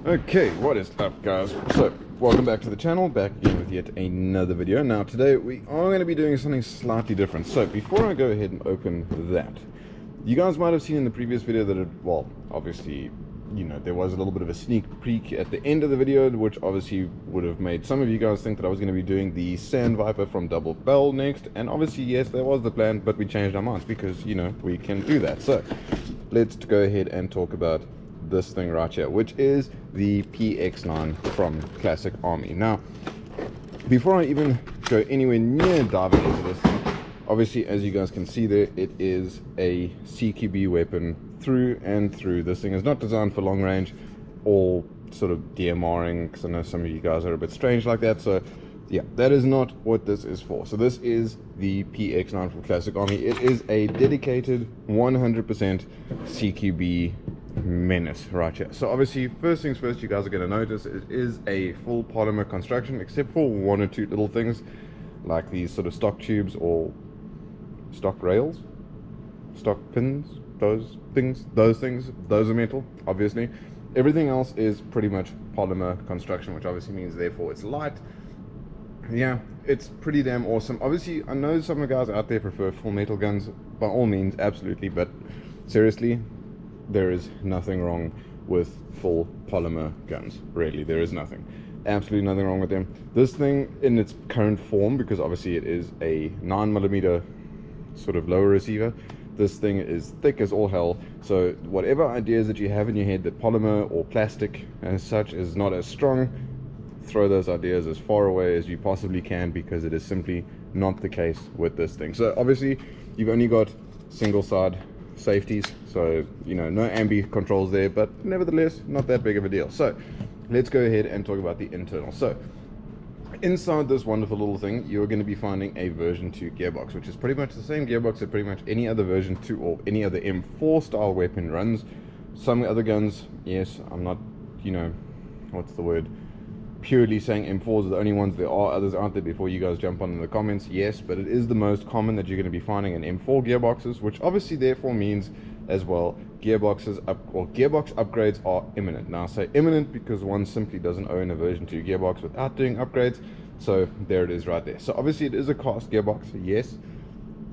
Okay, what is up, guys? So, welcome back to the channel, back again with yet another video. Now, today we are going to be doing something slightly different. So, before I go ahead and open that, you guys might have seen in the previous video that it, well, obviously, you know, there was a little bit of a sneak peek at the end of the video, which obviously would have made some of you guys think that I was going to be doing the Sand Viper from Double Bell next. And obviously, yes, that was the plan, but we changed our minds because, you know, we can do that. So, let's go ahead and talk about this thing right here, which is the PX9 from Classic Army. Now, before I even go anywhere near diving into this thing, obviously, as you guys can see there, it is a CQB weapon through and through. This thing is not designed for long range or sort of DMRing, because I know some of you guys are a bit strange like that. So yeah, that is not what this is for. So this is the PX9 from Classic Army. It is a dedicated 100% CQB menace right here. So obviously, first things first, you guys are going to notice it is a full polymer construction, except for one or two little things like these sort of stock tubes or stock rails, stock pins, those are metal. Obviously, everything else is pretty much polymer construction, which obviously means therefore it's light. Yeah, it's pretty damn awesome. Obviously, I know some of the guys out there prefer full metal guns. By all means, absolutely, but seriously, there is nothing wrong with full polymer guns. Really, there is nothing. Absolutely nothing wrong with them. This thing in its current form, because obviously it is a 9mm sort of lower receiver, this thing is thick as all hell. So whatever ideas that you have in your head that polymer or plastic as such is not as strong, throw those ideas as far away as you possibly can, because it is simply not the case with this thing. So obviously you've only got single side safeties, so you know, no ambi controls there, but nevertheless not that big of a deal. So let's go ahead and talk about the internal. So inside this wonderful little thing, you're going to be finding a version 2 gearbox, which is pretty much the same gearbox that pretty much any other version 2 or any other M4 style weapon runs. Some other guns, yes, I'm not, you know, what's the word, purely saying M4s are the only ones. There are others out there before you guys jump on in the comments, yes, but it is the most common that you're going to be finding in M4 gearboxes, which obviously therefore means as well gearbox upgrades are imminent. Now I say imminent because one simply doesn't own a version 2 gearbox without doing upgrades. So there it is right there. So obviously it is a cast gearbox, yes.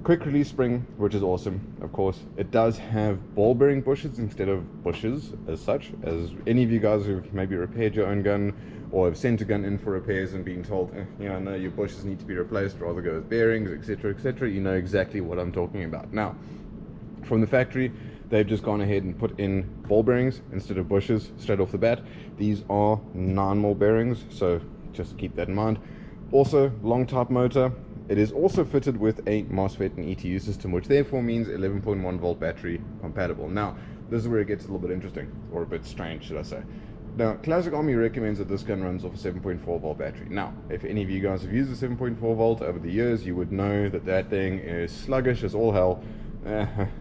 Quick release spring, which is awesome. Of course, it does have ball bearing bushes instead of bushes as such. As any of you guys who've maybe repaired your own gun or have sent a gun in for repairs and being told, you know, no, your bushes need to be replaced, rather go with bearings, etc., you know exactly what I'm talking about. Now, from the factory, they've just gone ahead and put in ball bearings instead of bushes straight off the bat. These are 9mm bearings, so just keep that in mind. Also, long type motor. It is also fitted with a MOSFET and ETU system, which therefore means 11.1 volt battery compatible. Now, this is where it gets a little bit interesting, or a bit strange, should I say. Now, Classic Army recommends that this gun runs off a 7.4 volt battery. Now, if any of you guys have used a 7.4 volt over the years, you would know that that thing is sluggish as all hell.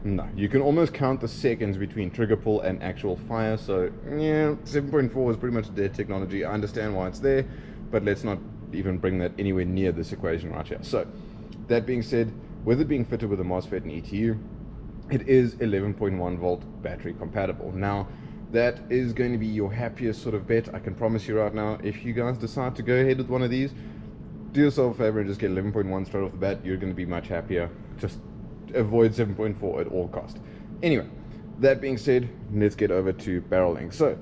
No, you can almost count the seconds between trigger pull and actual fire. So yeah, 7.4 is pretty much dead technology. I understand why it's there, but let's not even bring that anywhere near this equation right here. So that being said, with it being fitted with a MOSFET and ETU, it is 11.1 volt battery compatible. Now that is going to be your happiest sort of bet, I can promise you right now. If you guys decide to go ahead with one of these, do yourself a favor and just get 11.1 straight off the bat. You're going to be much happier. Just avoid 7.4 at all cost. Anyway, that being said, let's get over to barrel length. So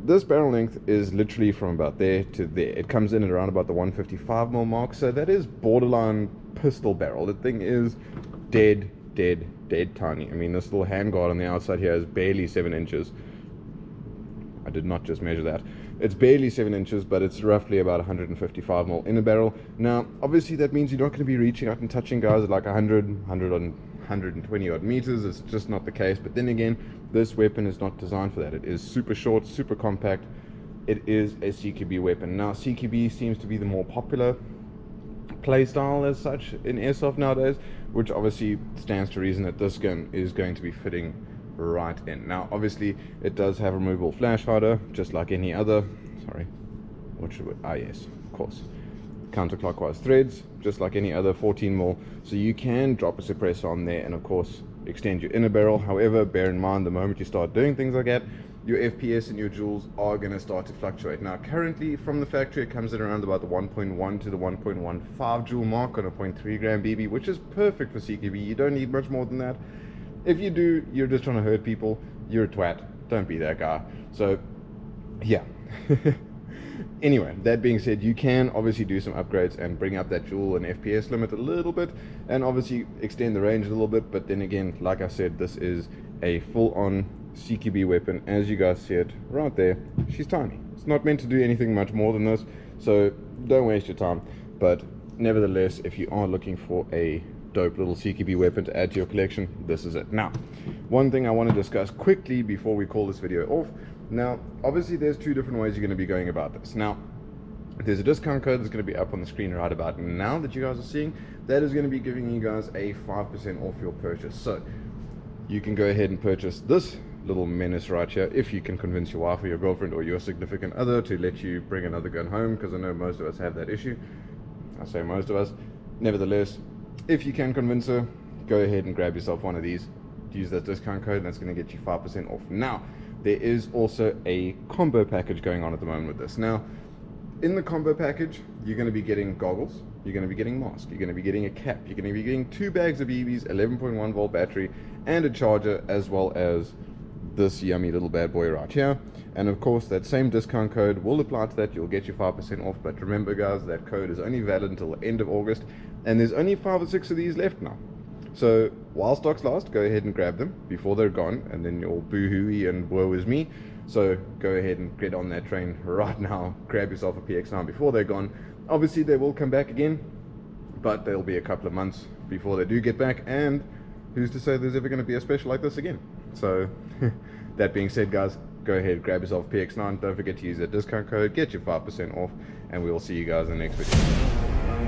this barrel length is literally from about there to there. It comes in at around about the 155mm mark, so that is borderline pistol barrel. The thing is dead tiny. I mean, this little handguard on the outside here is barely 7 inches. I did not just measure that. It's barely 7 inches, but it's roughly about 155mm in a barrel. Now, obviously, that means you're not going to be reaching out and touching guys at like 120 odd meters. It's just not the case. But then again, this weapon is not designed for that. It is super short, super compact. It is a CQB weapon. Now, CQB seems to be the more popular playstyle as such in airsoft nowadays, which obviously stands to reason that this gun is going to be fitting right in. Now obviously it does have removable flash hider, just like any other, yes, of course, counterclockwise threads, just like any other 14mm, so you can drop a suppressor on there, and of course extend your inner barrel. However, bear in mind, the moment you start doing things like that, your FPS and your joules are going to start to fluctuate. Now currently from the factory it comes in around about the 1.1 to the 1.15 joule mark on a 0.3 gram BB, which is perfect for CQB. You don't need much more than that. If you do, you're just trying to hurt people, you're a twat. Don't be that guy. So yeah. Anyway, that being said, you can obviously do some upgrades and bring up that joule and FPS limit a little bit, and obviously extend the range a little bit. But then again, like I said, this is a full-on CQB weapon. As you guys see it right there, she's tiny. It's not meant to do anything much more than this, so don't waste your time. But nevertheless, if you are looking for a dope little CQB weapon to add to your collection, this is it. Now, one thing I want to discuss quickly before we call this video off. Now, obviously there's two different ways you're going to be going about this. Now, there's a discount code that's going to be up on the screen right about now that you guys are seeing. That is going to be giving you guys a 5% off your purchase. So you can go ahead and purchase this little menace right here if you can convince your wife or your girlfriend or your significant other to let you bring another gun home, because I know most of us have that issue. I say most of us. Nevertheless, if you can convince her, go ahead and grab yourself one of these. Use that discount code and that's going to get you 5% off. Now, there is also a combo package going on at the moment with this. Now, in the combo package, you're going to be getting goggles, you're going to be getting mask, you're going to be getting a cap, you're going to be getting 2 bags of BBs, 11.1 volt battery, and a charger, as well as this yummy little bad boy right here. And of course, that same discount code will apply to that. You'll get you 5% off. But remember guys, that code is only valid until the end of August, and there's only 5 or 6 of these left now. So while stocks last, go ahead and grab them before they're gone, and then you'll boo-hooey and woe is me. So go ahead and get on that train right now. Grab yourself a PX9 before they're gone. Obviously they will come back again, but they'll be a couple of months before they do get back, and who's to say there's ever going to be a special like this again? So that being said guys, go ahead, grab yourself a PX9. Don't forget to use that discount code, get your 5% off, and we'll see you guys in the next video.